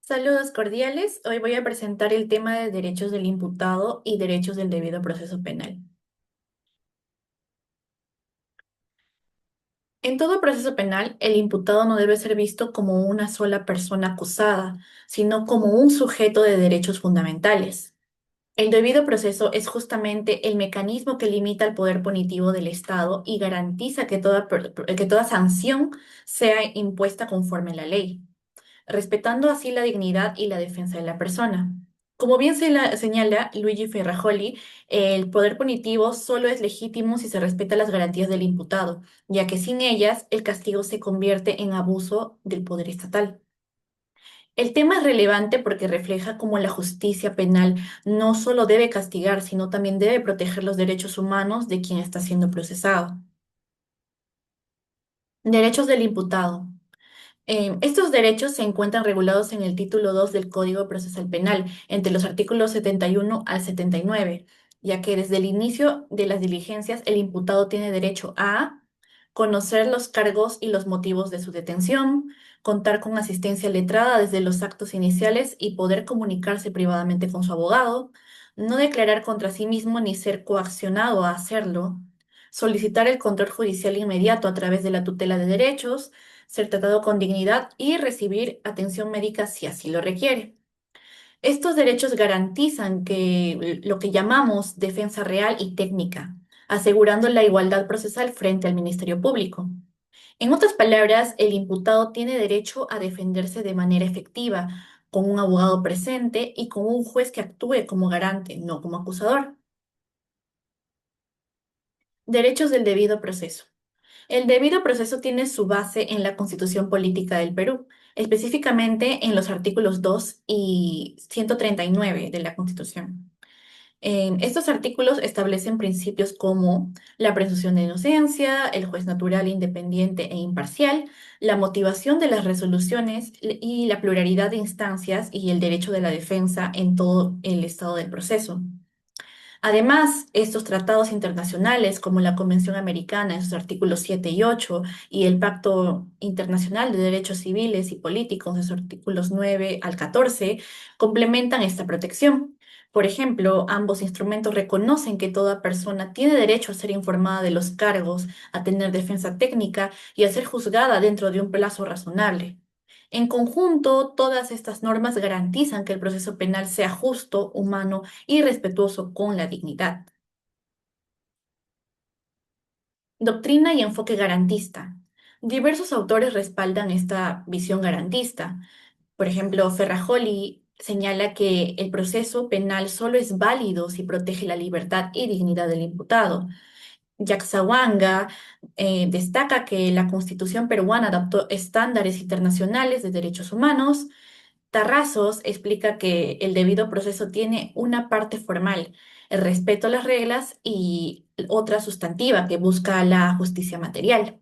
Saludos cordiales. Hoy voy a presentar el tema de derechos del imputado y derechos del debido proceso penal. En todo proceso penal, el imputado no debe ser visto como una sola persona acusada, sino como un sujeto de derechos fundamentales. El debido proceso es justamente el mecanismo que limita el poder punitivo del Estado y garantiza que toda sanción sea impuesta conforme a la ley, respetando así la dignidad y la defensa de la persona. Como bien señala Luigi Ferrajoli, el poder punitivo solo es legítimo si se respetan las garantías del imputado, ya que sin ellas el castigo se convierte en abuso del poder estatal. El tema es relevante porque refleja cómo la justicia penal no solo debe castigar, sino también debe proteger los derechos humanos de quien está siendo procesado. Derechos del imputado. Estos derechos se encuentran regulados en el título 2 del Código Procesal Penal, entre los artículos 71 al 79, ya que desde el inicio de las diligencias el imputado tiene derecho a conocer los cargos y los motivos de su detención, contar con asistencia letrada desde los actos iniciales y poder comunicarse privadamente con su abogado, no declarar contra sí mismo ni ser coaccionado a hacerlo, solicitar el control judicial inmediato a través de la tutela de derechos, ser tratado con dignidad y recibir atención médica si así lo requiere. Estos derechos garantizan que lo que llamamos defensa real y técnica, asegurando la igualdad procesal frente al Ministerio Público. En otras palabras, el imputado tiene derecho a defenderse de manera efectiva, con un abogado presente y con un juez que actúe como garante, no como acusador. Derechos del debido proceso. El debido proceso tiene su base en la Constitución Política del Perú, específicamente en los artículos 2 y 139 de la Constitución. Estos artículos establecen principios como la presunción de inocencia, el juez natural, independiente e imparcial, la motivación de las resoluciones y la pluralidad de instancias y el derecho de la defensa en todo el estado del proceso. Además, estos tratados internacionales, como la Convención Americana en sus artículos 7 y 8, y el Pacto Internacional de Derechos Civiles y Políticos en sus artículos 9 al 14, complementan esta protección. Por ejemplo, ambos instrumentos reconocen que toda persona tiene derecho a ser informada de los cargos, a tener defensa técnica y a ser juzgada dentro de un plazo razonable. En conjunto, todas estas normas garantizan que el proceso penal sea justo, humano y respetuoso con la dignidad. Doctrina y enfoque garantista. Diversos autores respaldan esta visión garantista. Por ejemplo, Ferrajoli señala que el proceso penal solo es válido si protege la libertad y dignidad del imputado. Yaxawanga destaca que la Constitución peruana adaptó estándares internacionales de derechos humanos. Tarrazos explica que el debido proceso tiene una parte formal, el respeto a las reglas, y otra sustantiva que busca la justicia material.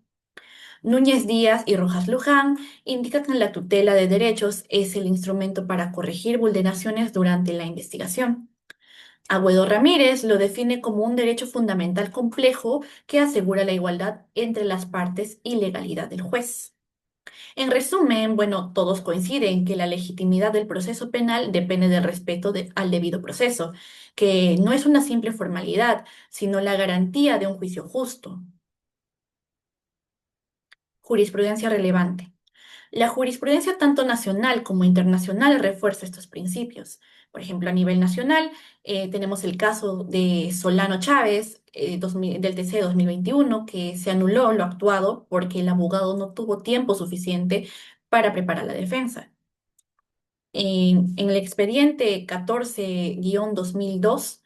Núñez Díaz y Rojas Luján indican que la tutela de derechos es el instrumento para corregir vulneraciones durante la investigación. Agüedo Ramírez lo define como un derecho fundamental complejo que asegura la igualdad entre las partes y legalidad del juez. En resumen, bueno, todos coinciden que la legitimidad del proceso penal depende del respeto al debido proceso, que no es una simple formalidad, sino la garantía de un juicio justo. Jurisprudencia relevante. La jurisprudencia tanto nacional como internacional refuerza estos principios. Por ejemplo, a nivel nacional, tenemos el caso de Solano Chávez, del TC 2021, que se anuló lo actuado porque el abogado no tuvo tiempo suficiente para preparar la defensa. En el expediente 14-2002,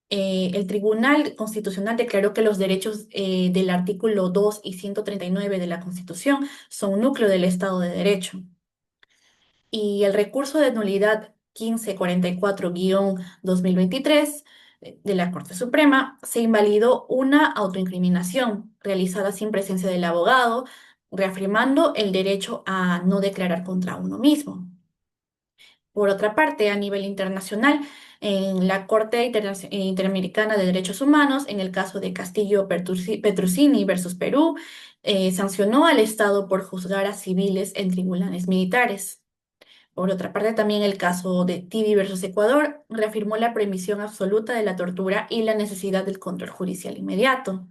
el Tribunal Constitucional declaró que los derechos del artículo 2 y 139 de la Constitución son núcleo del Estado de Derecho. Y el recurso de nulidad 1544-2023 de la Corte Suprema se invalidó una autoincriminación realizada sin presencia del abogado, reafirmando el derecho a no declarar contra uno mismo. Por otra parte, a nivel internacional, en la Corte Interamericana de Derechos Humanos, en el caso de Castillo Petruccini versus Perú, sancionó al Estado por juzgar a civiles en tribunales militares. Por otra parte, también el caso de Tibi versus Ecuador reafirmó la prohibición absoluta de la tortura y la necesidad del control judicial inmediato.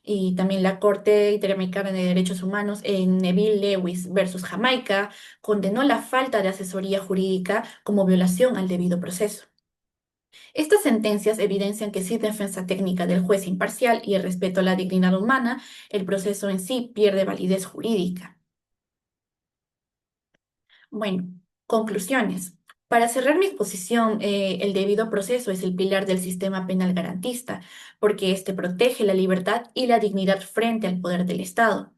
Y también la Corte Interamericana de Derechos Humanos en Neville Lewis versus Jamaica condenó la falta de asesoría jurídica como violación al debido proceso. Estas sentencias evidencian que sin defensa técnica del juez imparcial y el respeto a la dignidad humana, el proceso en sí pierde validez jurídica. Bueno, conclusiones. Para cerrar mi exposición, el debido proceso es el pilar del sistema penal garantista, porque éste protege la libertad y la dignidad frente al poder del Estado.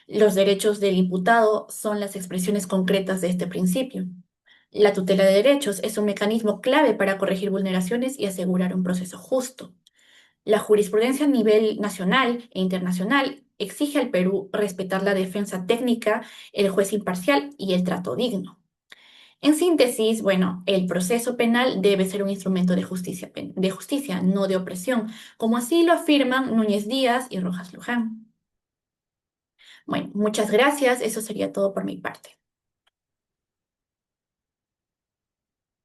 Los derechos del imputado son las expresiones concretas de este principio. La tutela de derechos es un mecanismo clave para corregir vulneraciones y asegurar un proceso justo. La jurisprudencia a nivel nacional e internacional exige al Perú respetar la defensa técnica, el juez imparcial y el trato digno. En síntesis, bueno, el proceso penal debe ser un instrumento de justicia, no de opresión, como así lo afirman Núñez Díaz y Rojas Luján. Bueno, muchas gracias. Eso sería todo por mi parte.